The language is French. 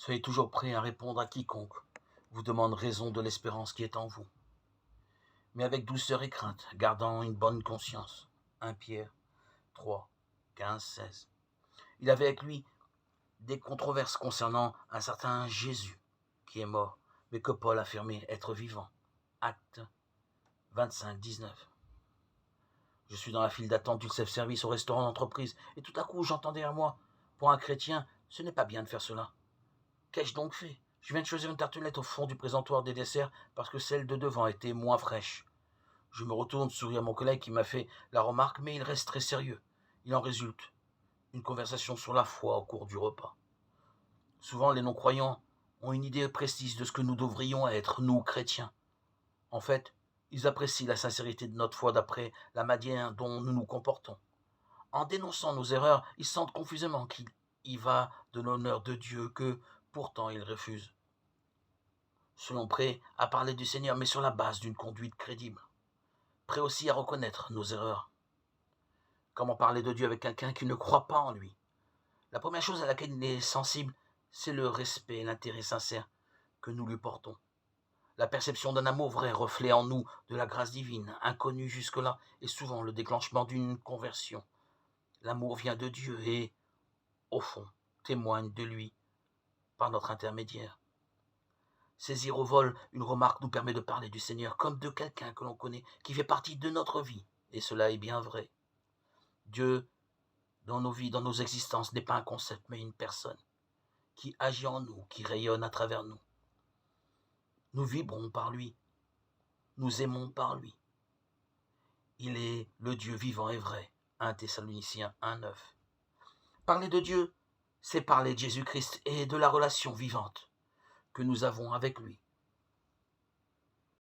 Soyez toujours prêts à répondre à quiconque vous demande raison de l'espérance qui est en vous, mais avec douceur et crainte, gardant une bonne conscience. 1 Pierre 3, 15, 16. Il avait avec lui des controverses concernant un certain Jésus qui est mort, mais que Paul affirmait être vivant. Actes 25, 19. Je suis dans la file d'attente du self-service au restaurant d'entreprise, et tout à coup j'entends derrière moi, pour un chrétien, ce n'est pas bien de faire cela. Qu'ai-je donc fait? Je viens de choisir une tartelette au fond du présentoir des desserts parce que celle de devant était moins fraîche. Je me retourne, souris à mon collègue qui m'a fait la remarque, mais il reste très sérieux. Il en résulte une conversation sur la foi au cours du repas. Souvent, les non-croyants ont une idée précise de ce que nous devrions être, nous, chrétiens. En fait, ils apprécient la sincérité de notre foi d'après la manière dont nous nous comportons. En dénonçant nos erreurs, ils sentent confusément qu'il y va de l'honneur de Dieu que, pourtant, ils refusent. Selon prêts à parler du Seigneur, mais sur la base d'une conduite crédible. Prêts aussi à reconnaître nos erreurs. Comment parler de Dieu avec quelqu'un qui ne croit pas en lui? La première chose à laquelle il est sensible, c'est le respect et l'intérêt sincère que nous lui portons. La perception d'un amour vrai, reflet en nous de la grâce divine, inconnue jusque-là, est souvent le déclenchement d'une conversion. L'amour vient de Dieu et, au fond, témoigne de lui par notre intermédiaire. Saisir au vol une remarque nous permet de parler du Seigneur comme de quelqu'un que l'on connaît, qui fait partie de notre vie, et cela est bien vrai. Dieu, dans nos vies, dans nos existences, n'est pas un concept, mais une personne qui agit en nous, qui rayonne à travers nous. Nous vibrons par lui, nous aimons par lui. Il est le Dieu vivant et vrai. 1 Thessaloniciens 1,9. Parler de Dieu, c'est parler de Jésus-Christ et de la relation vivante que nous avons avec lui.